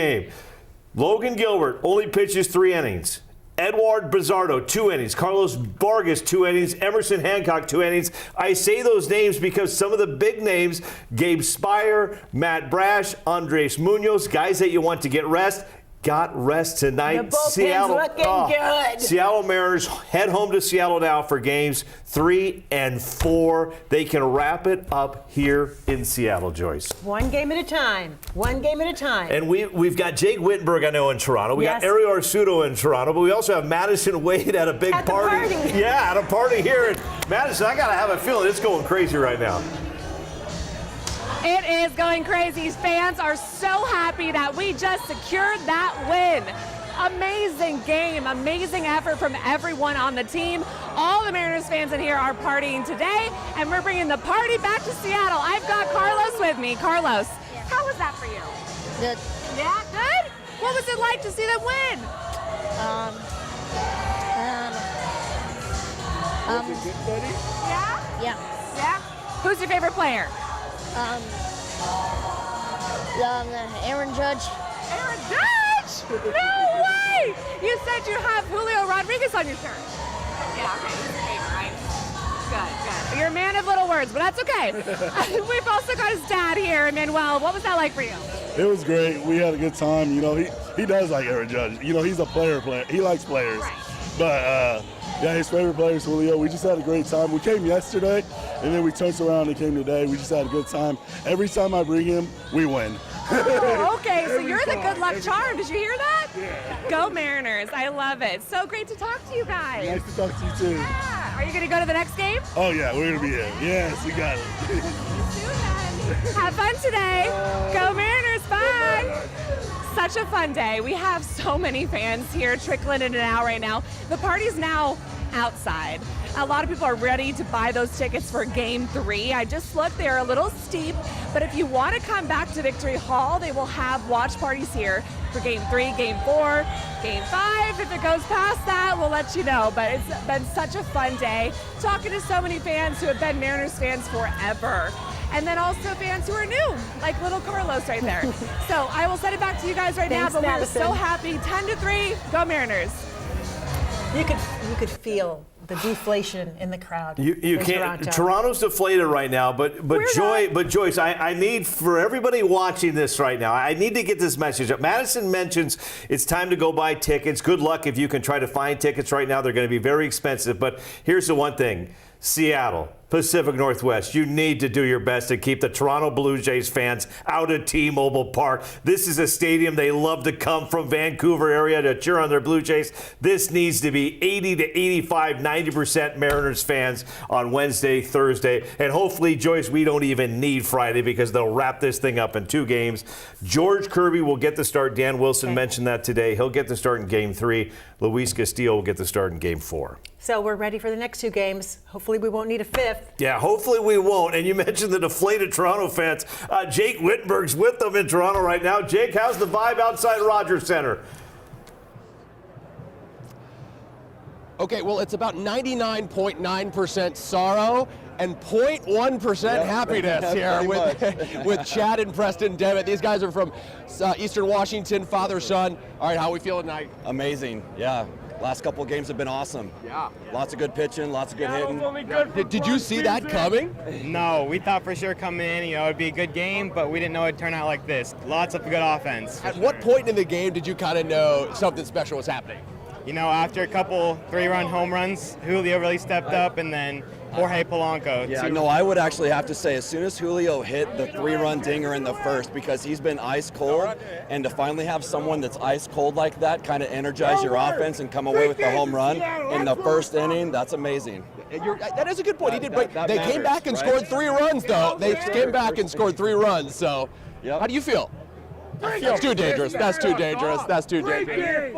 game. Logan Gilbert only pitches 3 innings. Edward Bizardo, 2 innings. Carlos Vargas, 2 innings. Emerson Hancock, 2 innings. I say those names because some of the big names, Gabe Spire, Matt Brash, Andres Munoz, guys that you want to get rest, got rest tonight. The bullpen's looking good. Seattle Mariners head home to Seattle now for games 3 and 4. They can wrap it up here in Seattle, Joyce. One game at a time. One game at a time. And we've got Jake Wittenberg, I know, in Toronto. We got Ariel Arsuto in Toronto, but we also have Madison Wade at a big party. Yeah, at a party here in Madison. I got to have a feeling it's going crazy right now. It is going crazy. Fans are so happy that we just secured that win. Amazing game, amazing effort from everyone on the team. All the Mariners fans in here are partying today, and we're bringing the party back to Seattle. I've got Carlos with me. Carlos, how was that for you? Good. Yeah, good? What was it like to see them win? Was it good, buddy? Yeah? Yeah. Yeah? Who's your favorite player? Aaron Judge. Aaron Judge? No way! You said you have Julio Rodriguez on your shirt. Yeah, okay, he's your favorite, right? Good, good. You're a man of little words, but that's okay. We've also got his dad here, Emmanuel. What was that like for you? It was great. We had a good time. You know, he does like Aaron Judge. You know, he's a player. He likes players. Right. But, yeah, his favorite player is Julio. We just had a great time. We came yesterday, and then we turned around and came today. We just had a good time. Every time I bring him, we win. Oh, okay, so you're the good luck charm. Did you hear that? Yeah. Go Mariners. I love it. So great to talk to you guys. Nice to talk to you, too. Yeah. Are you going to go to the next game? Oh, yeah, we're going to be here. Yes, we got it. Have fun today. Go Mariners. Bye. Such a fun day. We have so many fans here trickling in and out right now. The party's now outside. A lot of people are ready to buy those tickets for Game 3. I just looked, they're a little steep, but if you want to come back to Victory Hall, they will have watch parties here for Game 3, Game 4, Game 5. If it goes past that, we'll let you know, but it's been such a fun day. Talking to so many fans who have been Mariners fans forever. And then also fans who are new, like little Carlos right there. So I will send it back to you guys right now, but we're so happy. 10-3, go Mariners. You could feel the deflation in the crowd. You can't. Toronto's deflated right now, but Joyce, I need for everybody watching this right now. I need to get this message up. Madison mentions it's time to go buy tickets. Good luck if you can try to find tickets right now. They're going to be very expensive. But here's the one thing: Seattle, Pacific Northwest, you need to do your best to keep the Toronto Blue Jays fans out of T-Mobile Park. This is a stadium they love to come from Vancouver area to cheer on their Blue Jays. This needs to be 80 to 85, 90% Mariners fans on Wednesday, Thursday, and hopefully, Joyce, we don't even need Friday because they'll wrap this thing up in 2 games. George Kirby will get the start. Dan Wilson mentioned that today. He'll get the start in Game 3. Luis Castillo will get the start in Game 4. So we're ready for the next 2 games. Hopefully we won't need a 5th. Yeah, hopefully we won't. And you mentioned the deflated Toronto fans. Jake Wittenberg's with them in Toronto right now. Jake, how's the vibe outside Rogers Center? Okay, well, it's about 99.9% sorrow and 0.1% happiness here with Chad and Preston Devitt. These guys are from Eastern Washington, father-son. All right, how are we feeling tonight? Amazing, yeah. Last couple of games have been awesome. Yeah. Lots of good pitching, lots of good hitting. Did you see that coming? No, we thought for sure coming in, it'd be a good game, but we didn't know it'd turn out like this. Lots of good offense. At what point in the game did you kind of know something special was happening? After a couple 3-run home runs, Julio really stepped up, and then Jorge Polanco. Yeah, no, I would actually have to say, as soon as Julio hit the 3-run dinger in the first, because he's been ice cold, and to finally have someone that's ice cold like that kind of energize your offense and come away with the home run in the first inning, that's amazing. That is a good point. He did, but they came back and scored 3 runs, though. They came back and scored 3 runs. So, how do you feel? That's too dangerous. That's too dangerous. That's too dangerous.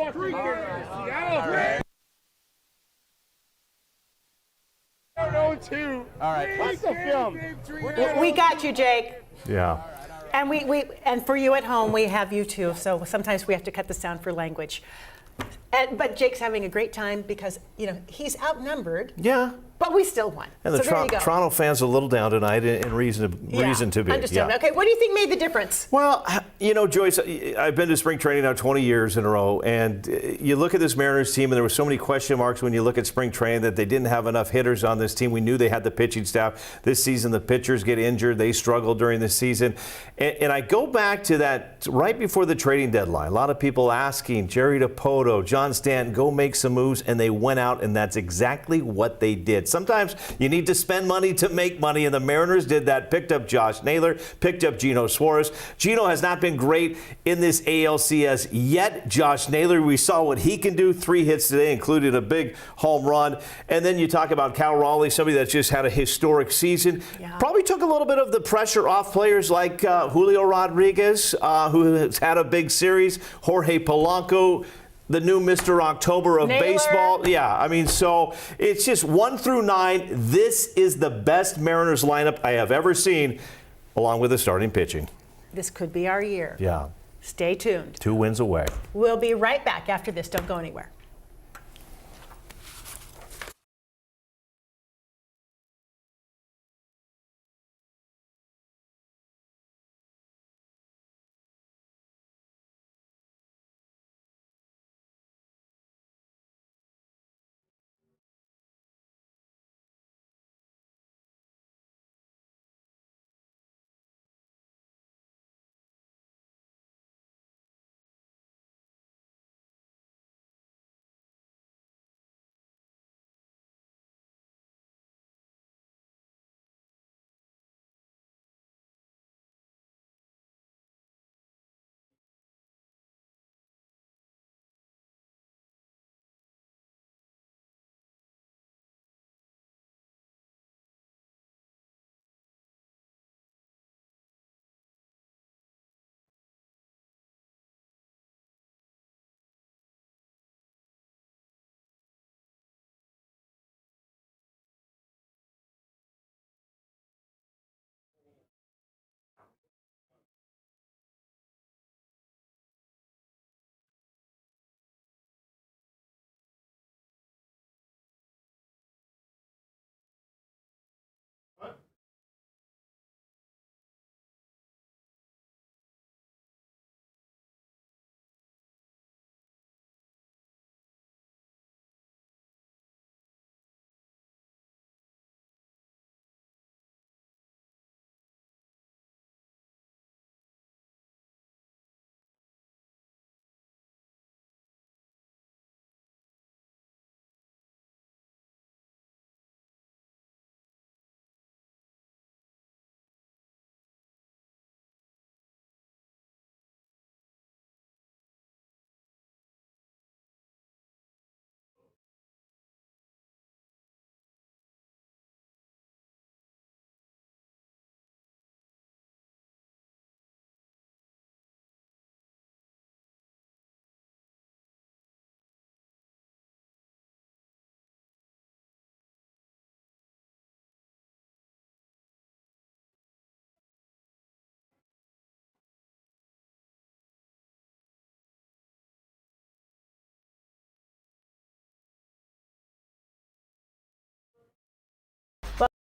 All right. We got you, Jake. Yeah. And and for you at home, we have you too. So sometimes we have to cut this down for language. But Jake's having a great time because, he's outnumbered. Yeah. But we still won. And the so there you go. Toronto fans are a little down tonight, and reason to be. Understood. Yeah. Okay, what do you think made the difference? Well, Joyce, I've been to spring training now 20 years in a row, and you look at this Mariners team, and there were so many question marks when you look at spring training that they didn't have enough hitters on this team. We knew they had the pitching staff. This season, the pitchers get injured. They struggle during the season. And I go back to that right before the trading deadline. A lot of people asking Jerry Dipoto, John Stanton, go make some moves, and they went out, and that's exactly what they did. Sometimes you need to spend money to make money, and the Mariners did that. Picked up Josh Naylor, picked up Geno Suarez. Geno has not been great in this ALCS yet. Josh Naylor, we saw what he can do. 3 hits today, including a big home run. And then you talk about Cal Raleigh, somebody that's just had a historic season. Yeah. Probably took a little bit of the pressure off players like Julio Rodriguez, who has had a big series. Jorge Polanco, the new Mr. October of Naylor. baseball. Yeah, I mean, so it's just 1 through 9. This is the best Mariners lineup I have ever seen, along with the starting pitching. This could be our year. Yeah. Stay tuned. 2 wins away. We'll be right back after this. Don't go anywhere.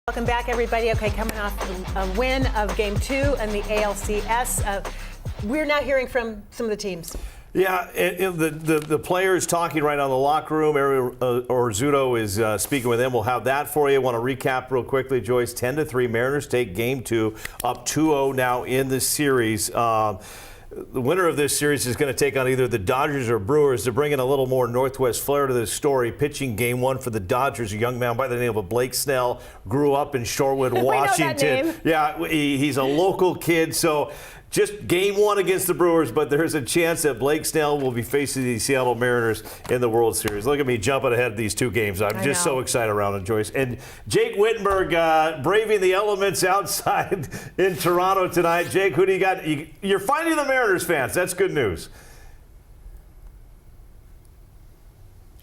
Welcome back, everybody. Okay, coming off a win of Game 2 in the ALCS. We're now hearing from some of the teams. Yeah, the players talking right now in the locker room. Ariel Orzuto is speaking with them. We'll have that for you. I want to recap real quickly, Joyce. 10-3, Mariners take Game 2, up 2-0 now in the series. The winner of this series is going to take on either the Dodgers or Brewers. They're bringing a little more Northwest flair to this story. Pitching Game 1 for the Dodgers, a young man by the name of Blake Snell, grew up in Shorewood, Washington. Yeah, he's a local kid, so just Game 1 against the Brewers, but there's a chance that Blake Snell will be facing the Seattle Mariners in the World Series. Look at me jumping ahead of these 2 games. I'm just so excited around it, Joyce. And Jake Wittenberg braving the elements outside in Toronto tonight. Jake, who do you got? You're finding the Mariners fans. That's good news.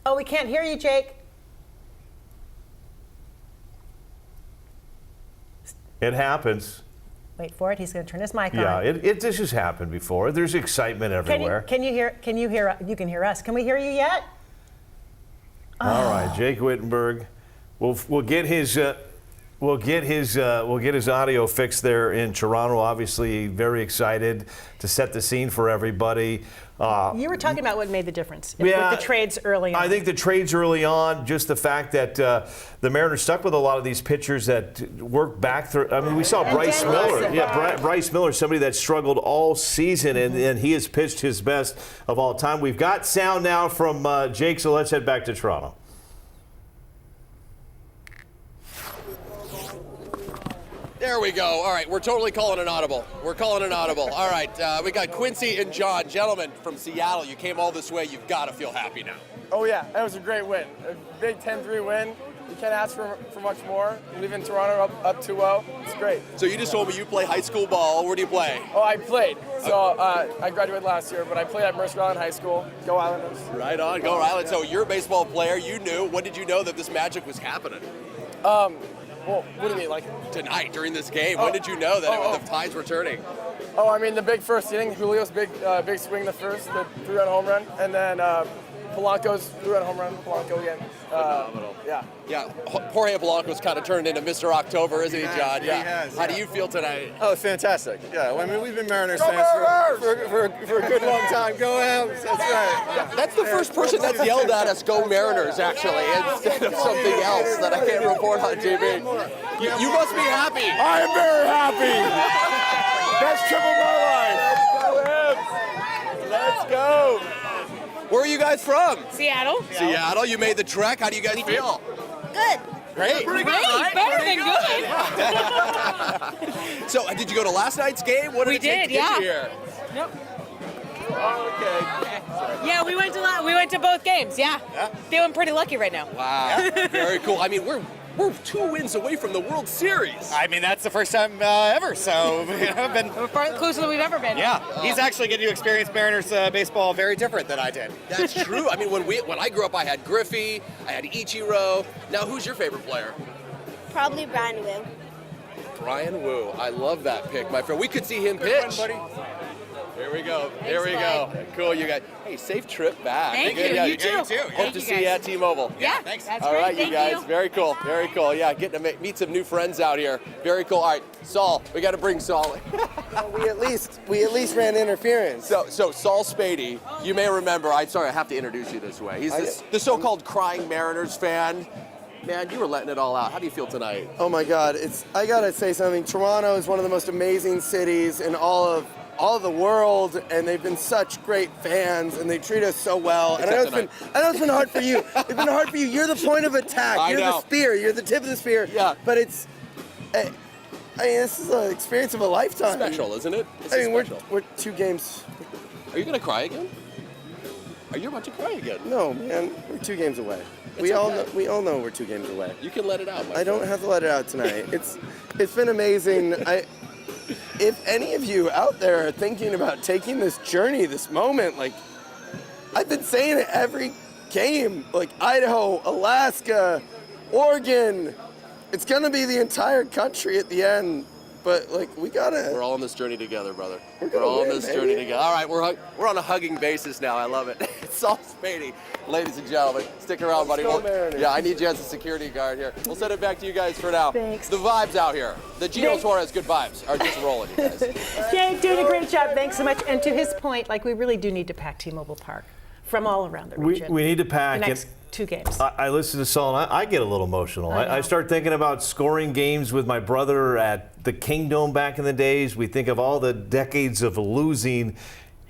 Oh, we can't hear you, Jake. It happens. Wait for it. He's going to turn his mic on. Yeah, this has happened before. There's excitement everywhere. Can you hear? You can hear us. Can we hear you yet? All right, Jake Wittenberg. We'll get his audio fixed there in Toronto. Obviously, very excited to set the scene for everybody. You were talking about what made the difference with the trades early on. I think the trades early on, just the fact that the Mariners stuck with a lot of these pitchers that worked back through. I mean, we saw Bryce Miller. Bryce Miller, somebody that struggled all season, and he has pitched his best of all time. We've got sound now from Jake, so let's head back to Toronto. There we go. All right, we're totally calling an audible. We're calling an audible. All right, we got Quincy and John. Gentlemen, from Seattle, you came all this way. You've got to feel happy now. Oh, yeah. That was a great win. A big 10-3 win. You can't ask for much more. Leaving Toronto up 2-0. It's great. So you just told me you play high school ball. Where do you play? Oh, I played. So I graduated last year, but I played at Mercer Island High School. Go Islanders. Right on. Go Island. So you're a baseball player. You knew. When did you know that this magic was happening? Well, what do you mean, like? Tonight, during this game. When did you know that the tides were turning? Oh, I mean, the big first inning, Julio's big swing in the first, the 3-run home run, and then Polanco's 3-run home run, Polanco again. Phenomenal. Yeah. Yeah, Jorge Polanco's kind of turned into Mr. October, isn't he, John? He has, How do you feel tonight? Oh, fantastic. Yeah, I mean, we've been Mariners fans for a good long time. Go Avs, that's right. That's the first person that's yelled at us, go Mariners, actually, instead of something else that I can't report on TV. You must be happy. I am very happy. Best trip of my life. Go Avs. Let's go. Where are you guys from? Seattle. Seattle. You made the trek. How do you guys feel? Good. Great. Pretty good, right? Better than good. So, did you go to last night's game? What did it take to get you here? Yep. Oh, okay. Yeah, we went to both games. Yeah. Feeling pretty lucky right now. Wow. Very cool. I mean, we're 2 wins away from the World Series. I mean, that's the first time ever, so I've been. We're far closer than we've ever been. Yeah, he's actually getting to experience Mariners baseball very different than I did. That's true. I mean, when I grew up, I had Griffey, I had Ichiro. Now, who's your favorite player? Probably Brian Wu. Brian Wu. I love that pick, my friend. We could see him pitch. buddy. Here we go. Here we go. Cool, you guys. Hey, safe trip back. Thank you. Yeah, You too. Hope to see you at T-Mobile. Yeah, thanks. That's All great. right, Thank you guys. Very cool. Very cool. Yeah, getting to meet some new friends out here. Very cool. All right, Saul. We got to bring Saul. We at least ran interference. So Saul Spady, you may remember. I have to introduce you this way. He's the so-called crying Mariners fan. Man, you were letting it all out. How do you feel tonight? Oh my God, I gotta say something. Toronto is one of the most amazing cities in all of the world, and they've been such great fans, and they treat us so well. And I know it's been hard for you. It's been hard for you. You're the point of attack. You're the spear. You're the tip of the spear. Yeah. But it's, I mean, this is an experience of a lifetime. Special, isn't it? I mean, we're 2 games. Are you gonna cry again? Are you about to cry again? No, man, we're 2 games away. We all know we're 2 games away. You can let it out. I don't have to let it out tonight. It's been amazing. If any of you out there are thinking about taking this journey, this moment, like I've been saying it every game, like Idaho, Alaska, Oregon, it's gonna be the entire country at the end. But like we're all on this journey together, brother. We're all on win, this baby. journey together. All right, we're on a hugging basis now. I love it. It's Saul Spady, ladies and gentlemen. Stick around, buddy. go Mariners. Yeah, I need you as a security guard here. We'll send it back to you guys for now. Thanks. The vibes out here, the Gino Thanks. Suarez good vibes are just rolling, you guys. Jake, doing a great job. Thanks so much. And to his point, like we really do need to pack T-Mobile Park from all around the region. We need to pack. the next 2 games. I listen to Saul, and I get a little emotional. I start thinking about scoring games with my brother at the Kingdome back in the days. We think of all the decades of losing,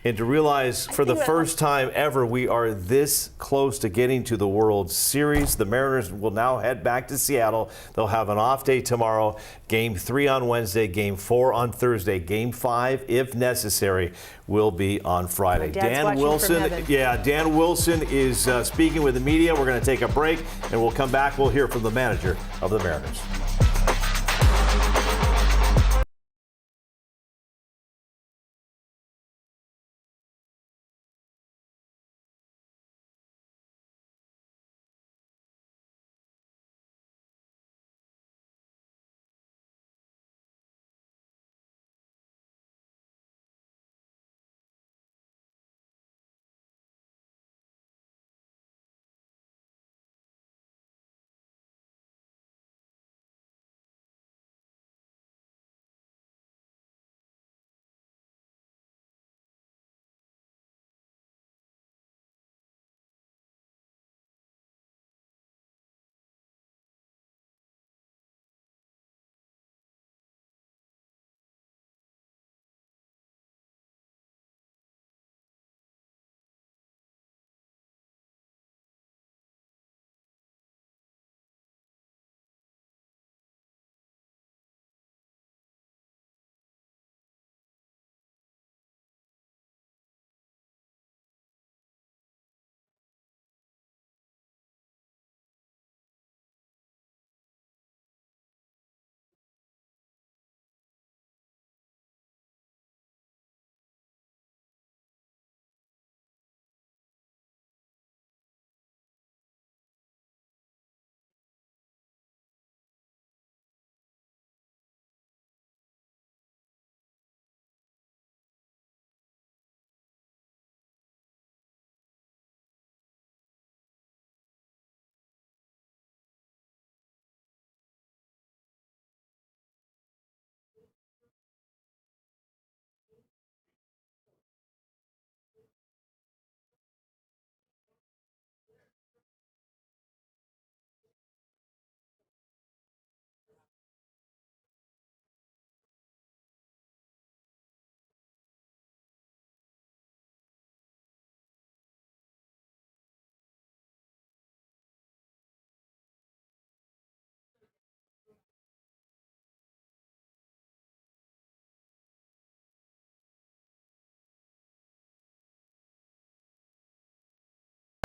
and to realize for the first time ever we are this close to getting to the World Series. The Mariners will now head back to Seattle. They'll have an off day tomorrow. Game 3 on Wednesday, Game 4 on Thursday. Game 5, if necessary, will be on Friday. My dad's watching from heaven. Dan Wilson is speaking with the media. We're going to take a break, and we'll come back. We'll hear from the manager of the Mariners.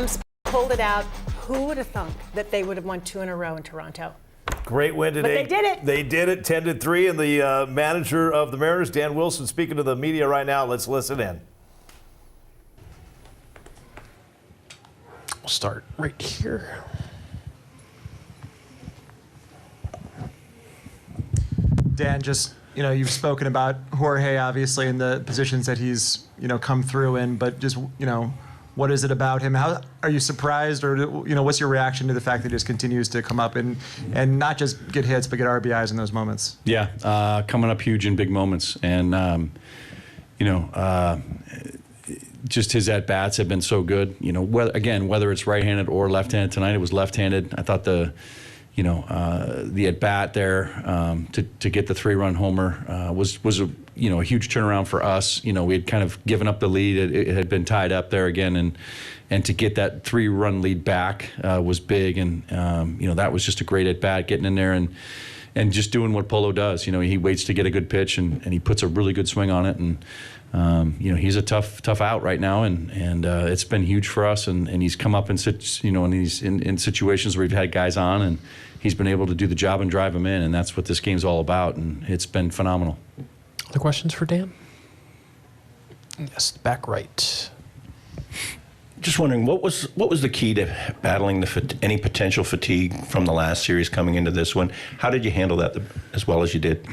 Rams pulled it out. Who would have thunk that they would have won 2 in a row in Toronto? Great win today. But they did it. They did it 10-3. And the manager of the Mariners, Dan Wilson, speaking to the media right now. Let's listen in. We'll start right here. Dan, just, you've spoken about Jorge, obviously, and the positions that he's, come through in, but just, what is it about him? How are you surprised, or, what's your reaction to the fact that he just continues to come up and not just get hits, but get RBIs in those moments? Yeah, coming up huge in big moments. And, just his at-bats have been so good. Whether it's right-handed or left-handed, tonight it was left-handed. I thought the at-bat there to get the 3-run homer was a huge turnaround for us. We had kind of given up the lead. It had been tied up there again, and to get that 3-run lead back was big. And that was just a great at-bat, getting in there and just doing what Polo does. He waits to get a good pitch and he puts a really good swing on it. And he's a tough out right now, and it's been huge for us. And he's come up in in situations where we've had guys on, and he's been able to do the job and drive them in, and that's what this game's all about. And it's been phenomenal. Other questions for Dan? Yes, back right. Just wondering, what was the key to battling any potential fatigue from the last series coming into this one? How did you handle that as well as you did?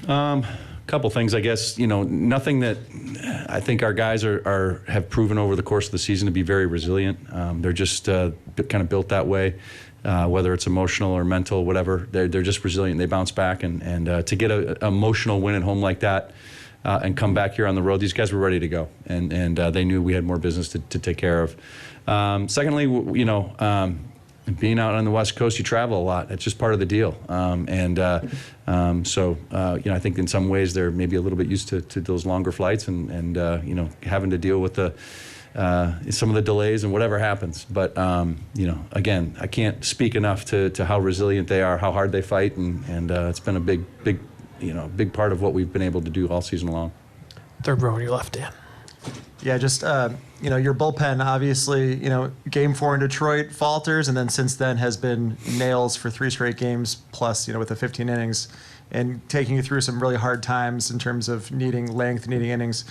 Couple things, I guess. Nothing that I think our guys have proven over the course of the season to be very resilient. They're just kind of built that way, whether it's emotional or mental, whatever. They're just resilient. They bounce back, and to get an emotional win at home like that and come back here on the road, these guys were ready to go, and they knew we had more business to take care of. Secondly, being out on the West Coast, you travel a lot. It's just part of the deal. So I think in some ways they're maybe a little bit used to those longer flights and having to deal with some of the delays and whatever happens. But, again, I can't speak enough to how resilient they are, how hard they fight, and it's been a big part of what we've been able to do all season long. Third row on your left, Dan. Yeah, just, your bullpen, obviously, game 4 in Detroit falters, and then since then has been nails for 3 straight games, plus, with the 15 innings, and taking you through some really hard times in terms of needing length, needing innings.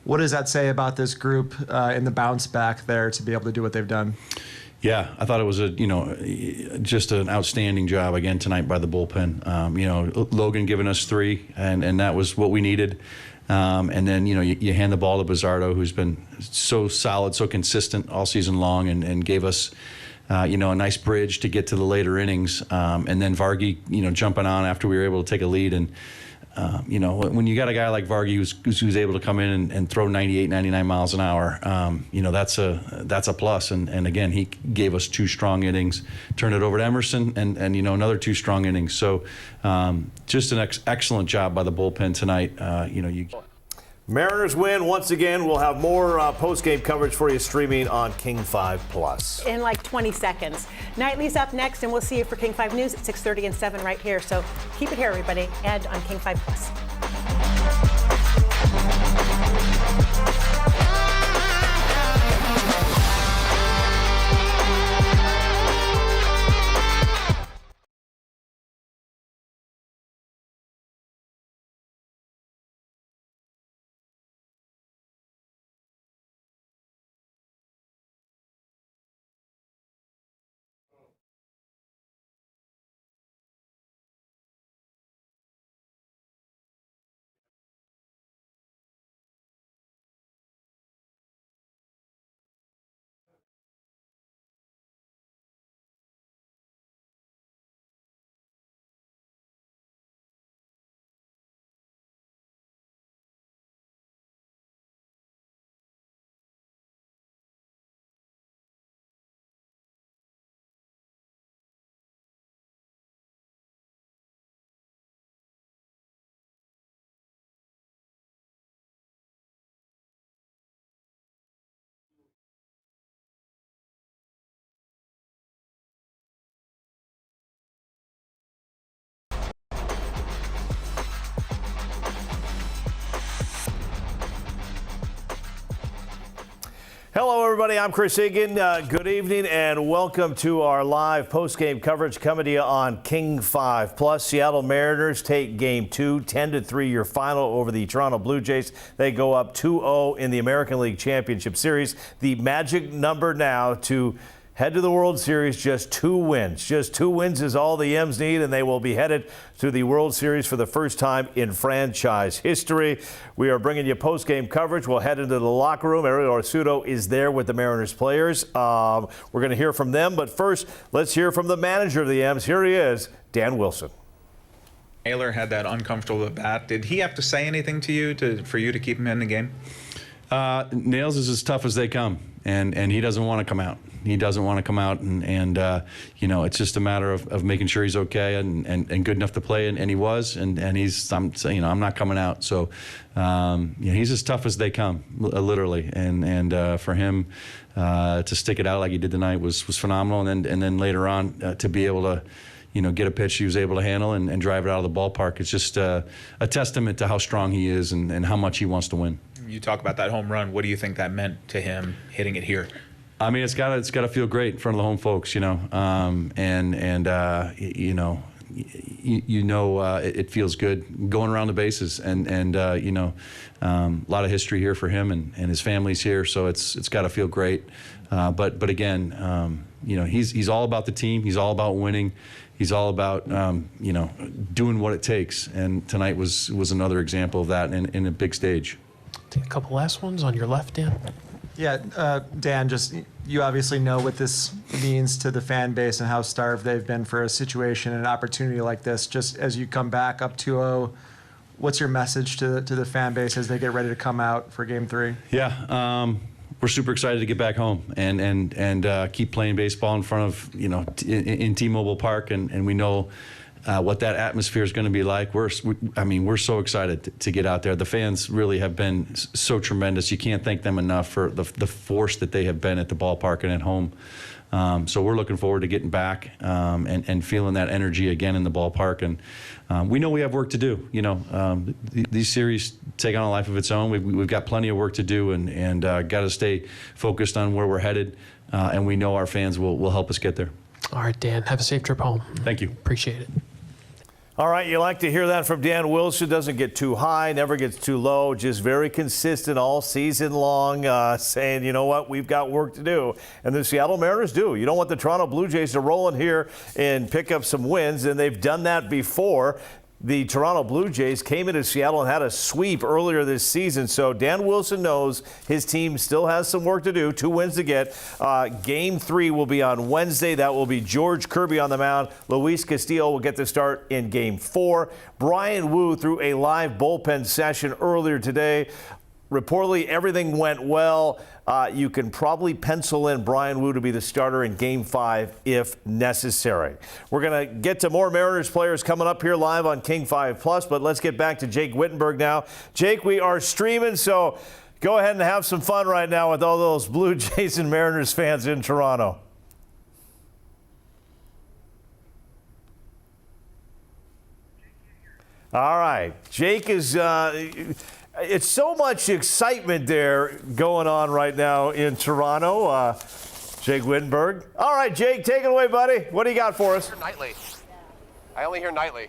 What does that say about this group in the bounce back there to be able to do what they've done? Yeah, I thought it was just an outstanding job again tonight by the bullpen. Logan giving us 3, and that was what we needed. And then, you hand the ball to Bizzardo, who's been so solid, so consistent all season long, and gave us, a nice bridge to get to the later innings. And then Vargy, jumping on after we were able to take a lead. And, when you got a guy like Vargy who's able to come in and throw 98, 99 miles an hour, that's a plus. And again, he gave us 2 strong innings, turned it over to Emerson, and another 2 strong innings. So just an excellent job by the bullpen tonight. Mariners win once again. We'll have more post-game coverage for you streaming on King 5 Plus. In like 20 seconds. Nightly's up next, and we'll see you for King 5 News at 6:30 and 7 right here. So keep it here, everybody, and on King 5 Plus. Hello, everybody. I'm Chris Egan. Good evening and welcome to our live post-game coverage coming to you on King 5 Plus. Seattle Mariners take Game 2, 10-3 your final over the Toronto Blue Jays. They go up 2-0 in the American League Championship Series. The magic number now to head to the World Series, just 2 wins. Just 2 wins is all the M's need, and they will be headed to the World Series for the first time in franchise history. We are bringing you post-game coverage. We'll head into the locker room. Ariel Arsuto is there with the Mariners players. We're going to hear from them, but first, let's hear from the manager of the M's. Here he is, Dan Wilson. Naylor had that uncomfortable at bat. Did he have to say anything to you for you to keep him in the game? Nails is as tough as they come, and he doesn't want to come out. He doesn't want to come out, and it's just a matter of making sure he's okay and good enough to play, and he was, and he's, I'm not coming out. So, he's as tough as they come, literally, and for him to stick it out like he did tonight was phenomenal, and then later on to be able to, get a pitch he was able to handle and drive it out of the ballpark. It's just a testament to how strong he is and how much he wants to win. You talk about that home run. What do you think that meant to him hitting it here? I mean, it's got to feel great in front of the home folks, it feels good going around the bases, and a lot of history here for him and his family's here, so it's got to feel great. But again, he's all about the team. He's all about winning. He's all about doing what it takes. And tonight was another example of that in a big stage. Take a couple last ones on your left, Dan. Yeah, Dan, just you obviously know what this means to the fan base and how starved they've been for a situation and an opportunity like this. Just as you come back up 2-0, what's your message to the fan base as they get ready to come out for Game 3? Yeah, we're super excited to get back home and keep playing baseball in front of in T-Mobile Park, and we know what that atmosphere is going to be like. We're so excited to get out there. The fans really have been so tremendous. You can't thank them enough for the force that they have been at the ballpark and at home. So we're looking forward to getting back and feeling that energy again in the ballpark. And we know we have work to do. These series take on a life of its own. We've got plenty of work to do and got to stay focused on where we're headed. And we know our fans will help us get there. All right, Dan, have a safe trip home. Thank you. Appreciate it. All right, you like to hear that from Dan Wilson. Doesn't get too high, never gets too low, just very consistent all season long, saying, you know what, we've got work to do. And the Seattle Mariners do. You don't want the Toronto Blue Jays to roll in here and pick up some wins, and they've done that before. The Toronto Blue Jays came into Seattle and had a sweep earlier this season, so Dan Wilson knows his team still has some work to do, 2 wins to get. Game 3 will be on Wednesday. That will be George Kirby on the mound. Luis Castillo will get the start in Game 4. Brian Wu threw a live bullpen session earlier today. Reportedly, everything went well. You can probably pencil in Brian Wu to be the starter in Game 5 if necessary. We're going to get to more Mariners players coming up here live on King 5 Plus, but let's get back to Jake Wittenberg now. Jake, we are streaming, so go ahead and have some fun right now with all those Blue Jays and Mariners fans in Toronto. All right. Jake is... it's so much excitement there going on right now in Toronto. Jake Wittenberg. All right, Jake, take it away, buddy. What do you got for us? Nightly. I only hear nightly.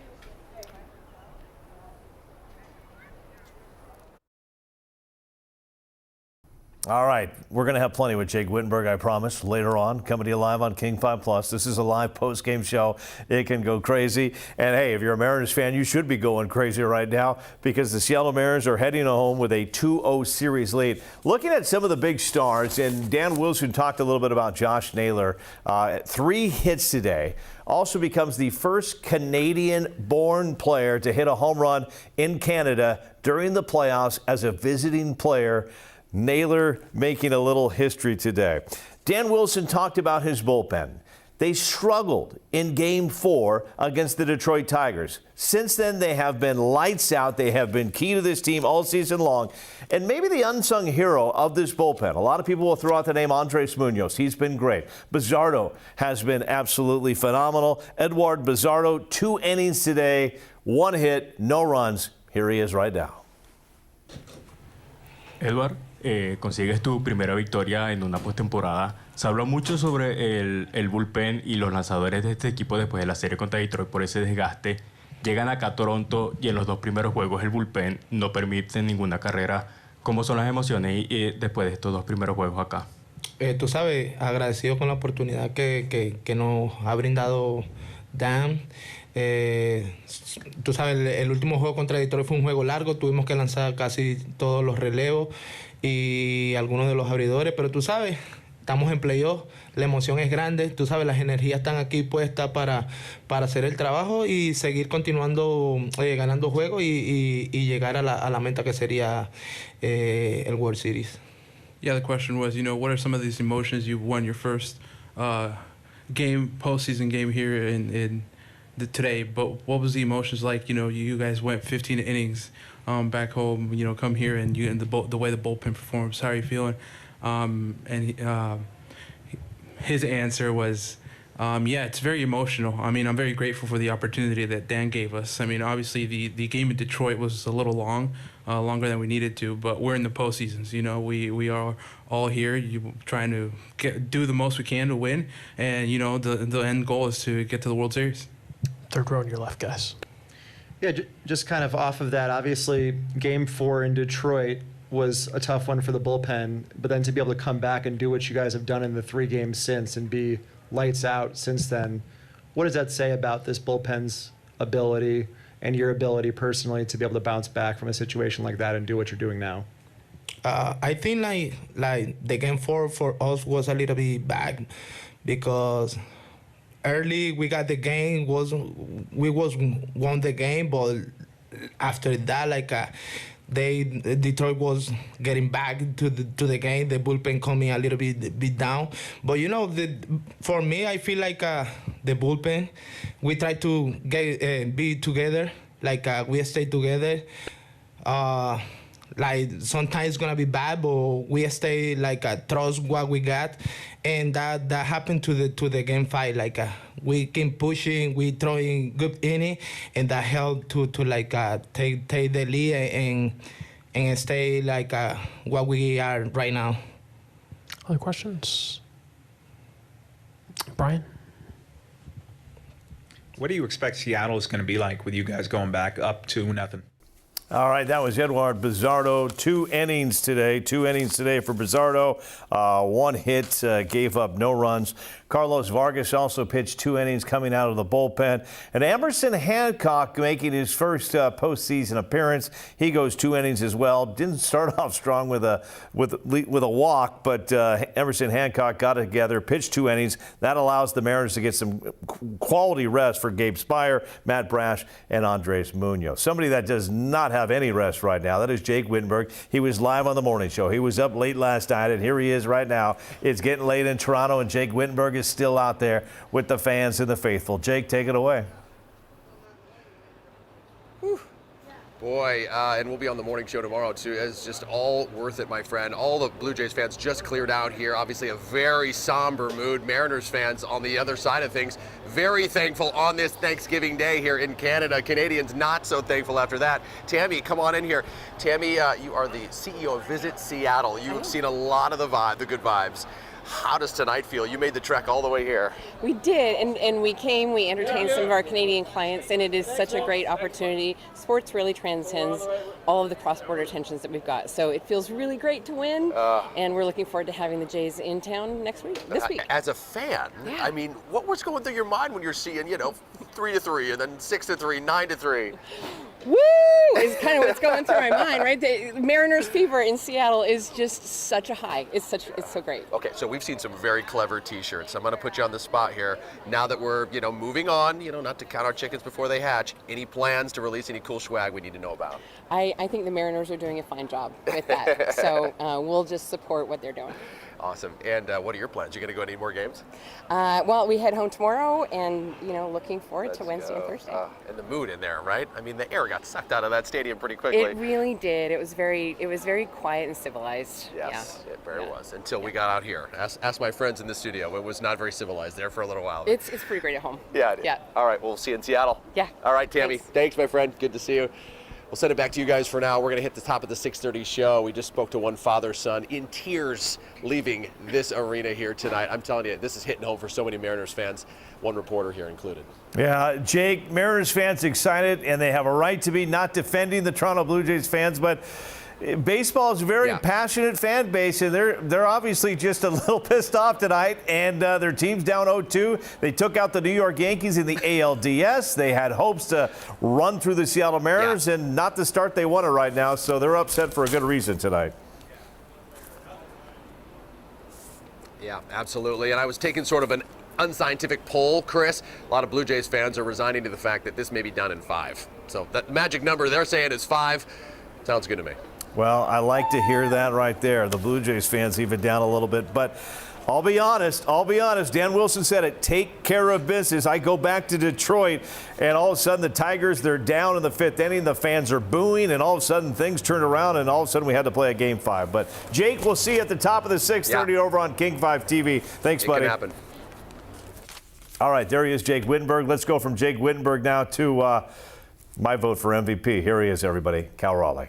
All right, we're going to have plenty with Jake Wittenberg, I promise, later on, coming to you live on King 5 Plus. This is a live post-game show. It can go crazy. And, hey, if you're a Mariners fan, you should be going crazy right now because the Seattle Mariners are heading home with a 2-0 series lead. Looking at some of the big stars, and Dan Wilson talked a little bit about Josh Naylor, 3 hits today. Also becomes the first Canadian-born player to hit a home run in Canada during the playoffs as a visiting player. Naylor making a little history today. Dan Wilson talked about his bullpen. They struggled in Game 4 against the Detroit Tigers. Since then, they have been lights out. They have been key to this team all season long. And maybe the unsung hero of this bullpen, a lot of people will throw out the name Andres Munoz. He's been great. Bizardo has been absolutely phenomenal. Edward Bizardo, 2 innings today, 1 hit, no runs. Here he is right now. Edward, consigues tu primera victoria en una postemporada. Se habló mucho sobre el bullpen y los lanzadores de este equipo después de la serie contra Detroit por ese desgaste. Llegan acá a Toronto y en los 2 primeros juegos el bullpen no permite ninguna carrera. ¿Cómo son las emociones después de estos 2 primeros juegos acá? Tú sabes, agradecido con la oportunidad que nos ha brindado Dan. Tú sabes, el último juego contra Detroit fue un juego largo, tuvimos que lanzar casi todos los relevos y algunos de los abridores, pero tú sabes, estamos en playoff, la emoción es grande, tú sabes, las energías están aquí puestas para hacer el trabajo y seguir continuando ganando juegos y llegar a la meta que sería el World Series. Yeah, the question was, what are some of these emotions? You've won your first postseason game here in today, but what was the emotions like? You guys went 15 innings back home. Come here and the way the bullpen performs. How are you feeling? His answer was, yeah, it's very emotional. I mean, I'm very grateful for the opportunity that Dan gave us. I mean, obviously the game in Detroit was a little longer than we needed to, but we're in the postseasons. We are all here, trying to do the most we can to win, and the end goal is to get to the World Series. Third row on your left, guys. Yeah, just kind of off of that, obviously, Game 4 in Detroit was a tough one for the bullpen, but then to be able to come back and do what you guys have done in the 3 games since and be lights out since then, what does that say about this bullpen's ability and your ability personally to be able to bounce back from a situation like that and do what you're doing now? I think like the Game 4 for us was a little bit bad because early we got the game, we won the game, but after that, Detroit was getting back to the game. The bullpen coming a little bit down, but for me, I feel like the bullpen, we try to be together, we stay together. Sometimes it's gonna be bad, but we stay trust what we got, and that happened to the Game 5. We keep pushing, we throwing good inning, and that helped to take the lead and stay what we are right now. Other questions? Brian? What do you expect Seattle is going to be like with you guys going back up 2-0? All right, that was Eduard Bizardo. 2 innings today. 2 innings today for Bizardo. 1 hit, gave up no runs. Carlos Vargas also pitched 2 innings coming out of the bullpen. And Emerson Hancock making his first postseason appearance. He goes 2 innings as well. Didn't start off strong with a walk, but Emerson Hancock got it together, pitched 2 innings. That allows the Mariners to get some quality rest for Gabe Speier, Matt Brash, and Andres Munoz. Somebody that does not have any rest right now, that is Jake Wittenberg. He was live on the morning show. He was up late last night, and here he is right now. It's getting late in Toronto, and Jake Wittenberg is still out there with the fans and the faithful. Jake, take it away. Boy, and we'll be on the morning show tomorrow, too. It's just all worth it, my friend. All the Blue Jays fans just cleared out here. Obviously, a very somber mood. Mariners fans on the other side of things, very thankful on this Thanksgiving Day here in Canada. Canadians not so thankful after that. Tammy, come on in here. Tammy, you are the CEO of Visit Seattle. You've seen a lot of the good vibes. How does tonight feel? You made the trek all the way here. We did, and we came, we entertained some of our Canadian clients, and it is such a great opportunity. Sports really transcends all of the cross-border tensions that we've got. So it feels really great to win, and we're looking forward to having the Jays in town this week. As a fan, yeah. I mean, what was going through your mind when you're seeing, 3-3 and then 6-3, 9-3? Woo! Is kind of what's going through my mind, right? The Mariners fever in Seattle is just such a high. It's so great. Okay, so we've seen some very clever T-shirts. I'm going to put you on the spot here. Now that we're, moving on, not to count our chickens before they hatch. Any plans to release any cool swag we need to know about? I think the Mariners are doing a fine job with that. So we'll just support what they're doing. Awesome. And what are your plans? You going to go to any more games? Well, we head home tomorrow, and looking forward to Wednesday and Thursday. And the mood in there, right? I mean, the air got sucked out of that stadium pretty quickly. It really did. It was very quiet and civilized. Yes, it very was. Until we got out here. Ask my friends in the studio. It was not very civilized there for a little while. It's pretty great at home. Yeah. Yeah. All right. We'll see you in Seattle. Yeah. All right, Tammy. Thanks, my friend. Good to see you. We'll send it back to you guys for now. We're going to hit the top of the 6:30 show. We just spoke to one father-son in tears leaving this arena here tonight. I'm telling you, this is hitting home for so many Mariners fans, one reporter here included. Yeah, Jake, Mariners fans excited, and they have a right to be, not defending the Toronto Blue Jays fans, but baseball is a very passionate fan base, and they're obviously just a little pissed off tonight, and their team's down 0-2. They took out the New York Yankees in the ALDS. They had hopes to run through the Seattle Mariners, and not the start they wanted right now, so they're upset for a good reason tonight. Yeah, absolutely. And I was taking sort of an unscientific poll, Chris. A lot of Blue Jays fans are resigning to the fact that this may be done in 5. So that magic number they're saying is 5. Sounds good to me. Well, I like to hear that right there. The Blue Jays fans even down a little bit. But I'll be honest. Dan Wilson said it, take care of business. I go back to Detroit, and all of a sudden the Tigers, they're down in the 5th inning. The fans are booing, and all of a sudden things turn around, and all of a sudden we had to play a Game 5. But, Jake, we'll see you at the top of the 6:30 over on King 5 TV. Thanks, buddy. It can happen. All right, there he is, Jake Wittenberg. Let's go from Jake Wittenberg now to my vote for MVP. Here he is, everybody, Cal Raleigh.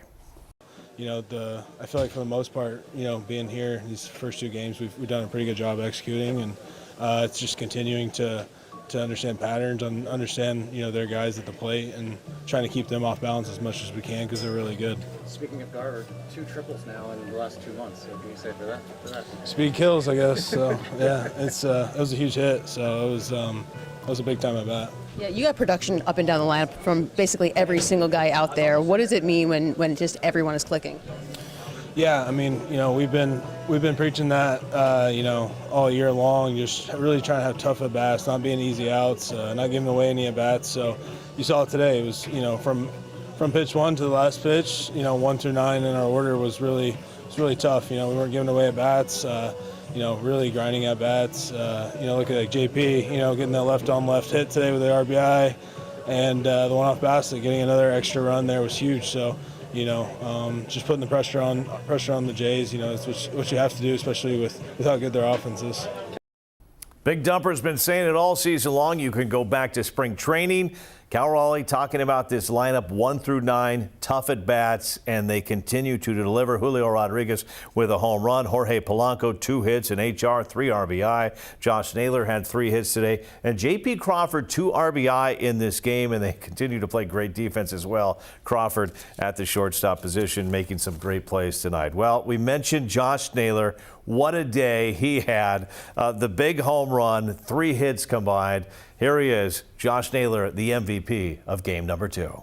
You know, I feel like for the most part, you know, being here these first 2 games, we've done a pretty good job executing, and it's just continuing to understand patterns and understand, you know, their guys at the plate and trying to keep them off balance as much as we can because they're really good. Speaking of Garver, 2 triples now in the last 2 months. So what can you say for that? Speed kills, I guess. So yeah, it was a huge hit. So it was a big time at bat. Yeah, you got production up and down the lineup from basically every single guy out there. What does it mean when just everyone is clicking? Yeah, I mean, you know, we've been preaching that, you know, all year long. Just really trying to have tough at bats, not being easy outs, not giving away any at bats. So you saw it today. It was, you know, from pitch 1 to the last pitch, you know, 1 through 9 in our order was really tough. You know, we weren't giving away at bats. You know, really grinding at bats. You know, look at like JP, you know, getting that left on left hit today with the RBI, and the one off Bassett getting another extra run there was huge. So, you know, just putting the pressure on the Jays. You know, it's what you have to do, especially with how good their offense is. Big Dumper's been saying it all season long. You can go back to spring training. Cal Raleigh talking about this lineup 1 through 9, tough at bats, and they continue to deliver. Julio Rodriguez with a home run. Jorge Polanco, 2 hits, an HR, 3 RBI. Josh Naylor had 3 hits today. And J.P. Crawford, 2 RBI in this game, and they continue to play great defense as well. Crawford at the shortstop position making some great plays tonight. Well, we mentioned Josh Naylor. What a day he had. The big home run, 3 hits combined. Here he is, Josh Naylor, the MVP of game number 2.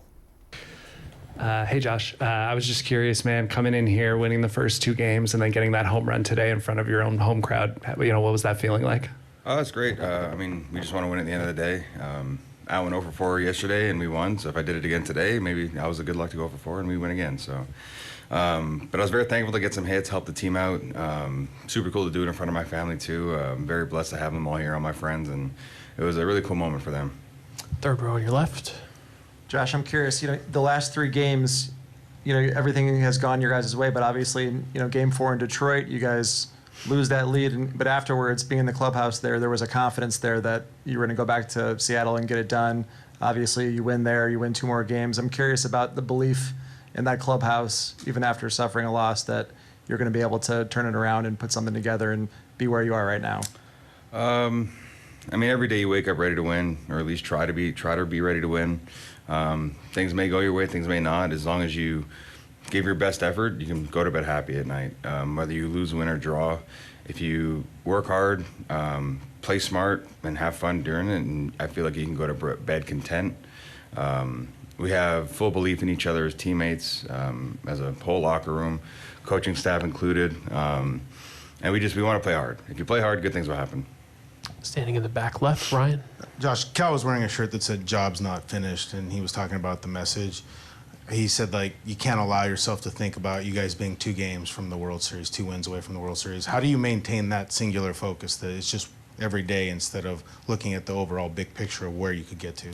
Hey, Josh. I was just curious, man, coming in here, winning the first 2 games, and then getting that home run today in front of your own home crowd. You know, what was that feeling like? Oh, that's great. I mean, we just want to win at the end of the day. I went 0 for 4 yesterday, and we won. So if I did it again today, maybe I was a good luck to go 0 for 4, and we win again. So, but I was very thankful to get some hits, help the team out. Super cool to do it in front of my family, too. I'm very blessed to have them all here, all my friends, and it was a really cool moment for them. Third row on your left. Josh, I'm curious, you know, the last 3 games, you know, everything has gone your guys' way, but obviously, you know, game 4 in Detroit, you guys lose that lead, but afterwards, being in the clubhouse there was a confidence there that you were going to go back to Seattle and get it done. Obviously, you win there, you win 2 more games. I'm curious about the belief in that clubhouse, even after suffering a loss, that you're going to be able to turn it around and put something together and be where you are right now. I mean, every day you wake up ready to win, or at least try to be ready to win. Things may go your way, things may not. As long as you give your best effort, you can go to bed happy at night. Whether you lose, win, or draw, if you work hard, play smart, and have fun during it, and I feel like you can go to bed content. We have full belief in each other as teammates, as a whole locker room, coaching staff included, and we want to play hard. If you play hard, good things will happen. Standing in the back left, Ryan. Josh, Cal was wearing a shirt that said "Job's not finished," and he was talking about the message. He said, like, you can't allow yourself to think about you guys being 2 games from the World Series, 2 wins away from the World Series. How do you maintain that singular focus that it's just every day instead of looking at the overall big picture of where you could get to?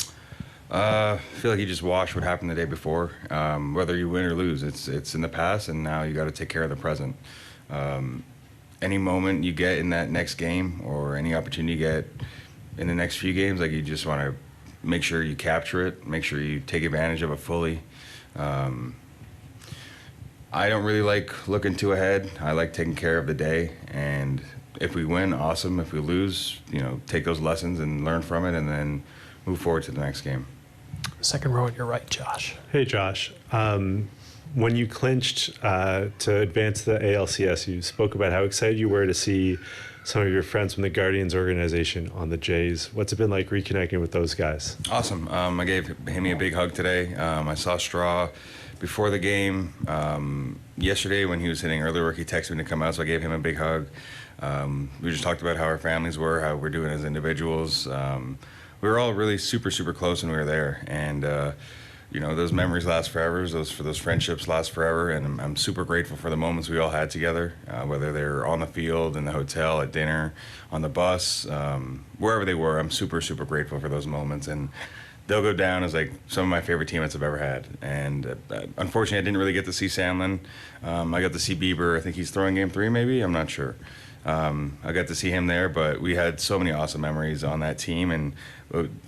I feel like you just watch what happened the day before. Whether you win or lose, it's in the past, and now you got to take care of the present. Any moment you get in that next game, or any opportunity you get in the next few games, like, you just want to make sure you capture it, make sure you take advantage of it fully. I don't really like looking too ahead. I like taking care of the day, and if we win, awesome. If we lose, take those lessons and learn from it, and then move forward to the next game. Second row on your right, Josh. Hey, Josh. When you clinched to advance to the ALCS, you spoke about how excited you were to see some of your friends from the Guardians organization on the Jays. What's it been like reconnecting with those guys? Awesome. I gave Hemi a big hug today. I saw Straw before the game. Yesterday when he was hitting early work, he texted me to come out, so I gave him a big hug. We just talked about how our families were, how we're doing as individuals. We were all really super, super close when we were there. And, those memories last forever. Those friendships last forever. And I'm super grateful for the moments we all had together, whether they're on the field, in the hotel, at dinner, on the bus, wherever they were. I'm super, super grateful for those moments. And they'll go down as like some of my favorite teammates I've ever had. And unfortunately, I didn't really get to see Sandlin. I got to see Bieber. I think he's throwing game 3, maybe. I'm not sure. I got to see him there, but we had so many awesome memories on that team, and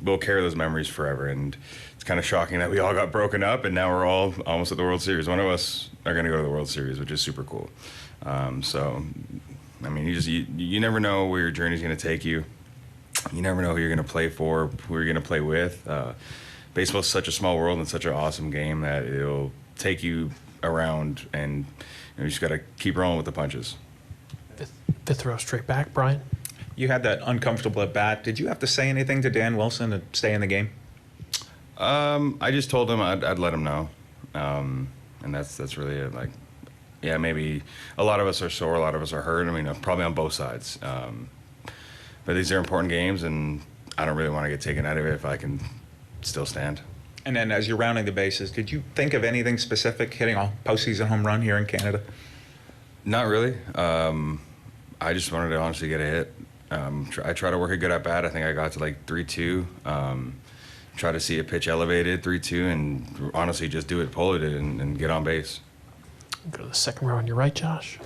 we'll carry those memories forever. And it's kind of shocking that we all got broken up, and now we're all almost at the World Series. One of us are going to go to the World Series, which is super cool. You never know where your journey's going to take you. You never know who you're going to play for, who you're going to play with. Baseball's such a small world and such an awesome game that it'll take you around, and you just got to keep rolling with the punches. Fifth row straight back, Brian. You had that uncomfortable at bat. Did you have to say anything to Dan Wilson to stay in the game? I just told him I'd let him know, and that's really it. Like, yeah, maybe a lot of us are sore, a lot of us are hurt. I mean, probably on both sides. But these are important games, and I don't really want to get taken out of it if I can still stand. And then as you're rounding the bases, did you think of anything specific, hitting a postseason home run here in Canada? Not really. I just wanted to honestly get a hit. I try to work a good at bat. I think I got to like 3-2. Try to see a pitch elevated 3-2, and honestly just do it, pull it, and get on base. Go to the second row on your right, Josh.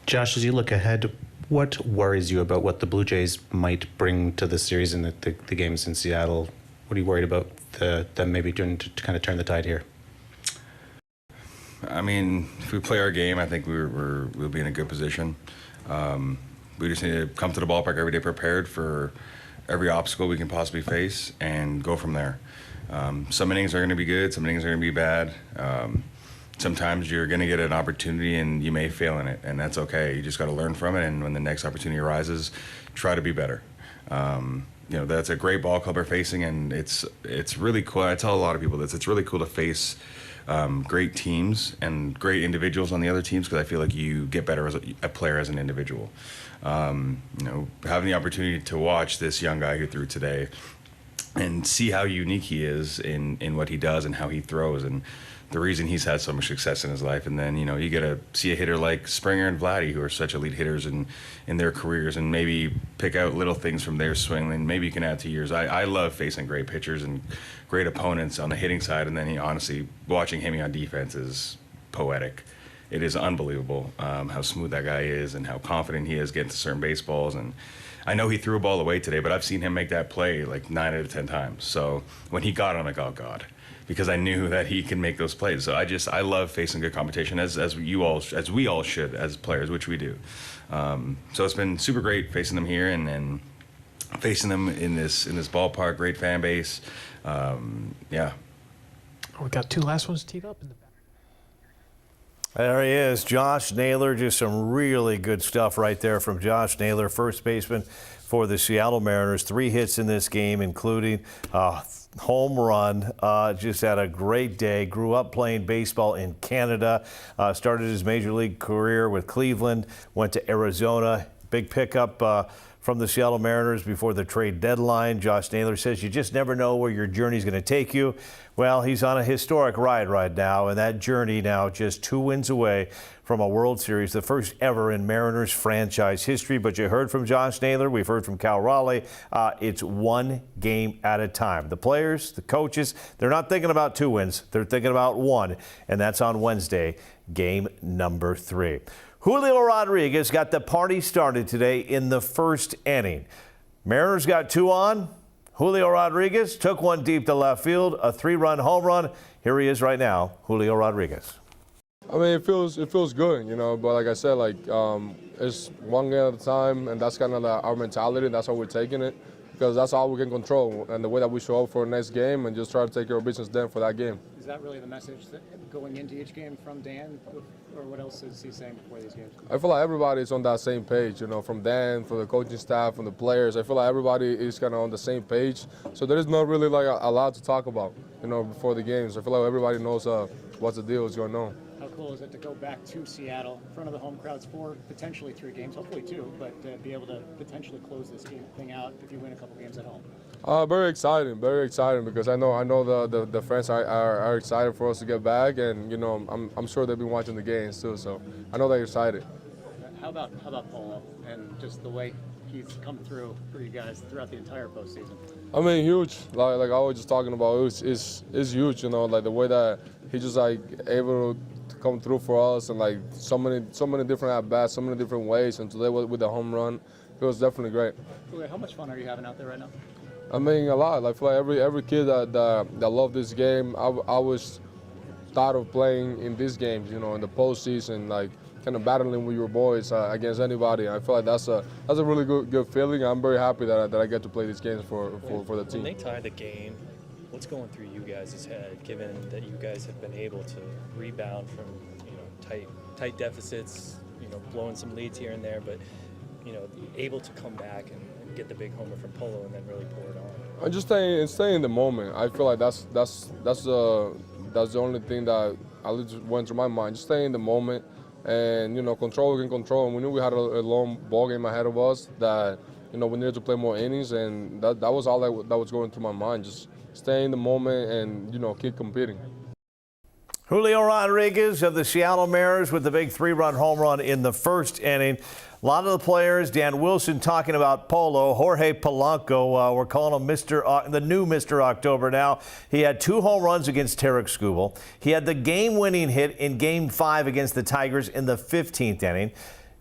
Josh, as you look ahead, what worries you about what the Blue Jays might bring to the series and the games in Seattle? What are you worried about them maybe doing to kind of turn the tide here? I mean, if we play our game, I think we'll be in a good position. We just need to come to the ballpark every day prepared for every obstacle we can possibly face and go from there. Some innings are going to be good, some innings are going to be bad. Sometimes you're going to get an opportunity and you may fail in it, and that's okay. You just got to learn from it, and when the next opportunity arises, try to be better. That's a great ball club we're facing, and it's really cool. I tell a lot of people this. It's really cool to face great teams and great individuals on the other teams, because I feel like you get better as a player as an individual. Having the opportunity to watch this young guy who threw today and see how unique he is in what he does and how he throws and the reason he's had so much success in his life. And then, you get to see a hitter like Springer and Vladdy, who are such elite hitters in their careers, and maybe pick out little things from their swing, and maybe you can add to yours. I love facing great pitchers and great opponents on the hitting side, and then honestly, watching him on defense is poetic. It is unbelievable how smooth that guy is and how confident he is getting to certain baseballs. And I know he threw a ball away today, but I've seen him make that play like 9 out of 10 times. So when he got on, I go, God, because I knew that he can make those plays. So I love facing good competition, as we all should as players, which we do. So it's been super great facing them here and facing them in this ballpark. Great fan base. Yeah. We got 2 last ones teed up in the back. There he is, Josh Naylor. Just some really good stuff right there from Josh Naylor, first baseman for the Seattle Mariners. 3 hits in this game, including home run. Just had a great day. Grew up playing baseball in Canada. Started his major league career with Cleveland. Went to Arizona. Big pickup from the Seattle Mariners before the trade deadline. Josh Naylor says you just never know where your journey is going to take you. Well, he's on a historic ride right now, and that journey now just 2 wins away from a World Series, the first ever in Mariners franchise history. But you heard from Josh Naylor, we've heard from Cal Raleigh. It's 1 game at a time. The players, the coaches, they're not thinking about 2 wins. They're thinking about 1, and that's on Wednesday, game number 3. Julio Rodriguez got the party started today in the first inning. Mariners got 2 on, Julio Rodriguez took one deep to left field, a 3-run home run. Here he is right now, Julio Rodriguez. I mean, it feels good, you know. But like I said, it's one game at a time, and that's kind of our mentality. That's how we're taking it, because that's all we can control, and the way that we show up for the next game, and just try to take care of business then for that game. Is that really the message going into each game from Dan, or what else is he saying before these games? I feel like everybody's on that same page, you know, from Dan, from the coaching staff, from the players. I feel like everybody is kind of on the same page, so there is not really a lot to talk about, you know, before the games. I feel like everybody knows what the deal is going on. How cool is it to go back to Seattle in front of the home crowds for potentially 3 games, hopefully 2, but to be able to potentially close this thing out if you win a couple games at home? Very exciting, because I know the fans are excited for us to get back, and you know I'm sure they've been watching the games too, so I know they're excited. How about Polo and just the way he's come through for you guys throughout the entire postseason? I mean, huge. Like I was just talking about, it's huge. You know, like the way that he just able to come through for us, and so many different at bats, so many different ways, and today with the home run, it was definitely great. How much fun are you having out there right now? I mean, a lot. I feel like every kid that loved this game, I was thought of playing in these games, you know, in the postseason, kind of battling with your boys against anybody. I feel like that's a really good feeling. I'm very happy that I get to play these games for the team. When they tie the game, what's going through you guys' head, given that you guys have been able to rebound from, you know, tight deficits, you know, blowing some leads here and there, but, you know, able to come back and get the big homer from Polo and then really pour it on? I just stay in the moment. I feel like that's the only thing that at least went through my mind. Just stay in the moment, and you know, control we can control. And we knew we had a long ball game ahead of us that, you know, we needed to play more innings, and that was all that was going through my mind. Just stay in the moment and, you know, keep competing. Julio Rodriguez of the Seattle Mariners with the big 3-run home run in the first inning. A lot of the players, Dan Wilson talking about Polo, Jorge Polanco, we're calling him the new Mr. October now. He had 2 home runs against Tarik Skubal. He had the game-winning hit in Game 5 against the Tigers in the 15th inning.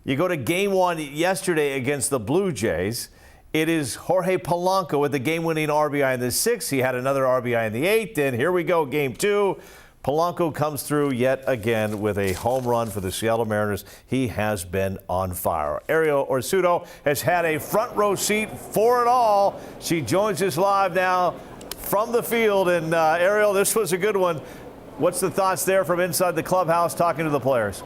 You go to Game 1 yesterday against the Blue Jays. It is Jorge Polanco with the game-winning RBI in the 6th. He had another RBI in the 8th. And here we go, Game 2. Polanco comes through yet again with a home run for the Seattle Mariners. He has been on fire. Ariel Orsuto has had a front row seat for it all. She joins us live now from the field. And Ariel, this was a good one. What's the thoughts there from inside the clubhouse talking to the players?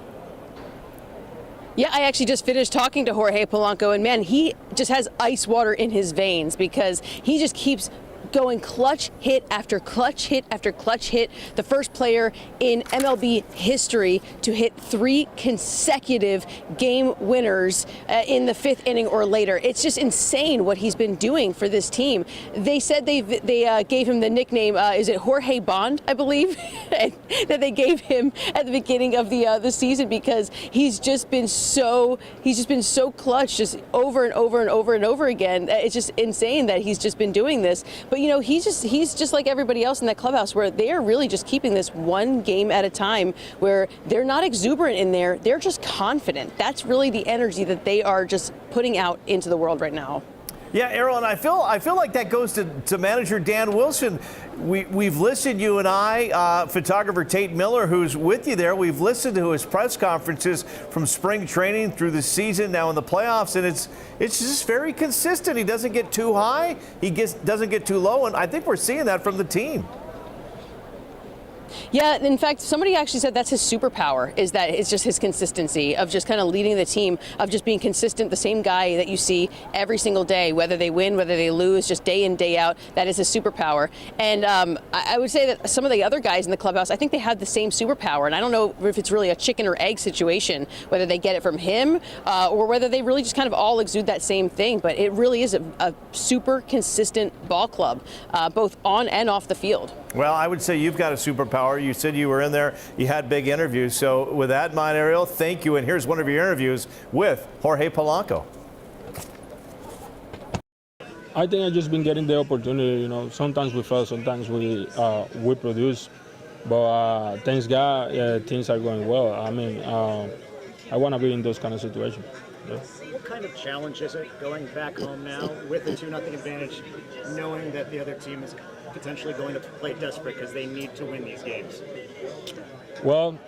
Yeah, I actually just finished talking to Jorge Polanco, and man, he just has ice water in his veins because he just keeps going clutch hit after clutch hit after clutch hit. The first player in MLB history to hit 3 consecutive game winners in the 5th inning or later. It's just insane what he's been doing for this team. They said they gave him the nickname, is it Jorge Bond, I believe, that they gave him at the beginning of the season because he's just been so clutch, just over and over and over and over again. It's just insane that he's just been doing this. But you know, he's just like everybody else in that clubhouse, where they are really just keeping this one game at a time, where they're not exuberant in there, they're just confident. That's really the energy that they are just putting out into the world right now. Yeah, Errol, and I feel like that goes to manager Dan Wilson. We've listened, you and I, photographer Tate Miller, who's with you there. We've listened to his press conferences from spring training through the season, now in the playoffs, and it's just very consistent. He doesn't get too high, doesn't get too low, and I think we're seeing that from the team. Yeah, in fact, somebody actually said that's his superpower, is that it's just his consistency of just kind of leading the team, of just being consistent, the same guy that you see every single day, whether they win, whether they lose, just day in, day out. That is his superpower. And I would say that some of the other guys in the clubhouse, I think they have the same superpower. And I don't know if it's really a chicken or egg situation, whether they get it from him or whether they really just kind of all exude that same thing. But it really is a super consistent ball club, both on and off the field. Well, I would say you've got a superpower. You said you were in there, you had big interviews. So with that in mind, Ariel, thank you. And here's one of your interviews with Jorge Polanco. I think I've just been getting the opportunity. You know, sometimes we fail, sometimes we produce. But thanks God, things are going well. I mean, I want to be in those kind of situations. What kind of challenge is it going back home now with a 2-0 advantage, knowing that the other team is potentially going to play desperate because they need to win these games? Well,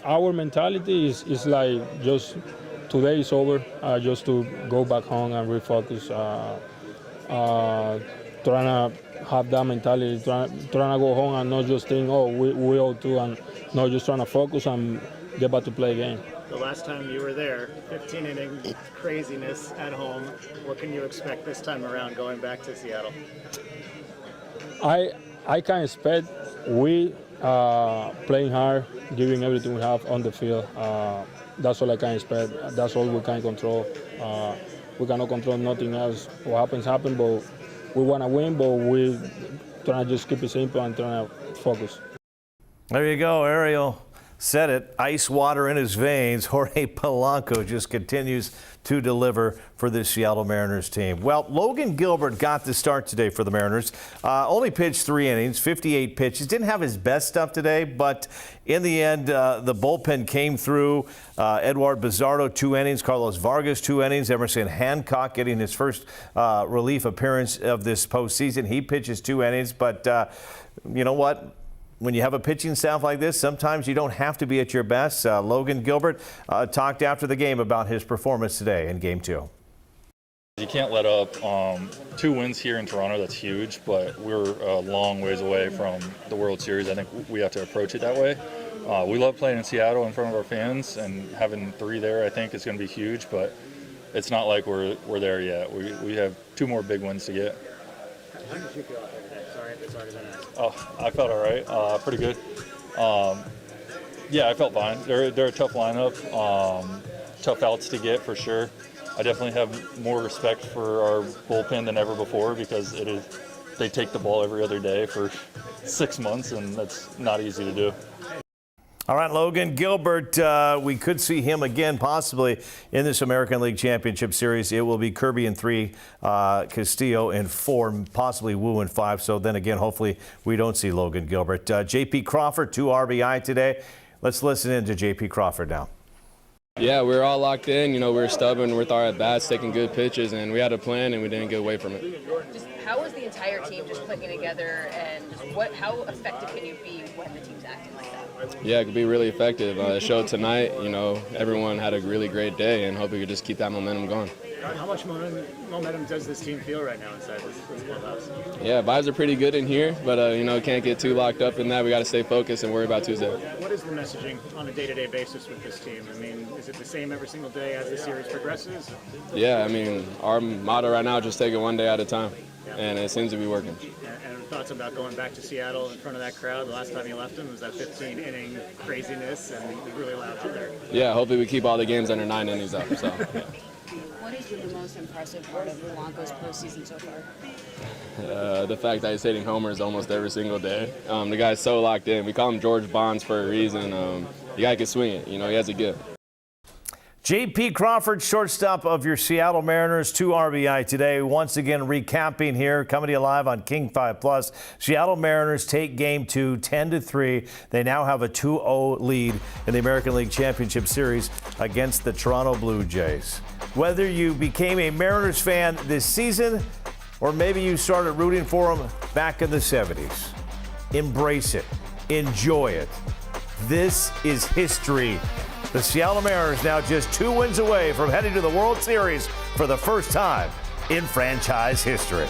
our mentality is like just today is over, just to go back home and refocus, trying to have that mentality, trying to go home and not just think, oh, we all do, and not just trying to focus and get back to play a game. The last time you were there, 15-inning craziness at home. What can you expect this time around going back to Seattle? I can expect we playing hard, giving everything we have on the field. That's all I can expect. That's all we can control. We cannot control nothing else. What happens, but we want to win, but we trying to just keep it simple and trying to focus. There you go, Ariel said it. Ice water in his veins. Jorge Polanco just continues to deliver for the Seattle Mariners team. Well, Logan Gilbert got the start today for the Mariners. Only pitched 3 innings, 58 pitches. Didn't have his best stuff today, but in the end, the bullpen came through. Edward Bizarro, 2 innings. Carlos Vargas, 2 innings. Emerson Hancock getting his first relief appearance of this postseason. He pitches 2 innings, but you know what? When you have a pitching staff like this, sometimes you don't have to be at your best. Logan Gilbert talked after the game about his performance today in Game 2. You can't let up 2 wins here in Toronto. That's huge, but we're a long ways away from the World Series. I think we have to approach it that way. We love playing in Seattle in front of our fans, and having 3 there I think is going to be huge, but it's not like we're there yet. We have 2 more big wins to get. How did you feel out there today? Sorry if it's already been asked. Oh, I felt all right. Pretty good. Yeah, I felt fine. They're a tough lineup. Tough outs to get for sure. I definitely have more respect for our bullpen than ever before because they take the ball every other day for 6 months, and that's not easy to do. All right, Logan Gilbert, we could see him again possibly in this American League Championship Series. It will be Kirby in 3, Castillo in 4, possibly Wu in 5. So then again, hopefully we don't see Logan Gilbert. J.P. Crawford, 2 RBI today. Let's listen in to J.P. Crawford now. Yeah, we were all locked in. You know, we were stubborn with our at-bats, taking good pitches, and we had a plan, and we didn't get away from it. Just how was the entire team just clicking together, and how effective can you be when the team's acting like that? Yeah, it could be really effective. It showed tonight, you know, everyone had a really great day, and hope we could just keep that momentum going. How much momentum does this team feel right now inside this clubhouse? Yeah, vibes are pretty good in here, but, you know, can't get too locked up in that. We got to stay focused and worry about Tuesday. What is the messaging on a day-to-day basis with this team? I mean, is it the same every single day as the series progresses? Yeah, I mean, our motto right now is just take it one day at a time, and it seems to be working. And thoughts about going back to Seattle in front of that crowd? The last time you left them was that 15-inning craziness, and it was really loud out there. Yeah, hopefully we keep all the games under 9 innings up. So. Yeah. What has been the most impressive part of Polanco's postseason so far? The fact that he's hitting homers almost every single day. The guy's so locked in. We call him George Bonds for a reason. The guy can swing it. You know, he has a gift. J.P. Crawford, shortstop of your Seattle Mariners, 2 RBI today. Once again, recapping here, coming to you live on King 5+. Seattle Mariners take Game 2, 10-3. They now have a 2-0 lead in the American League Championship Series against the Toronto Blue Jays. Whether you became a Mariners fan this season or maybe you started rooting for them back in the 70s, embrace it. Enjoy it. This is history. The Seattle Mariners now just 2 wins away from heading to the World Series for the first time in franchise history.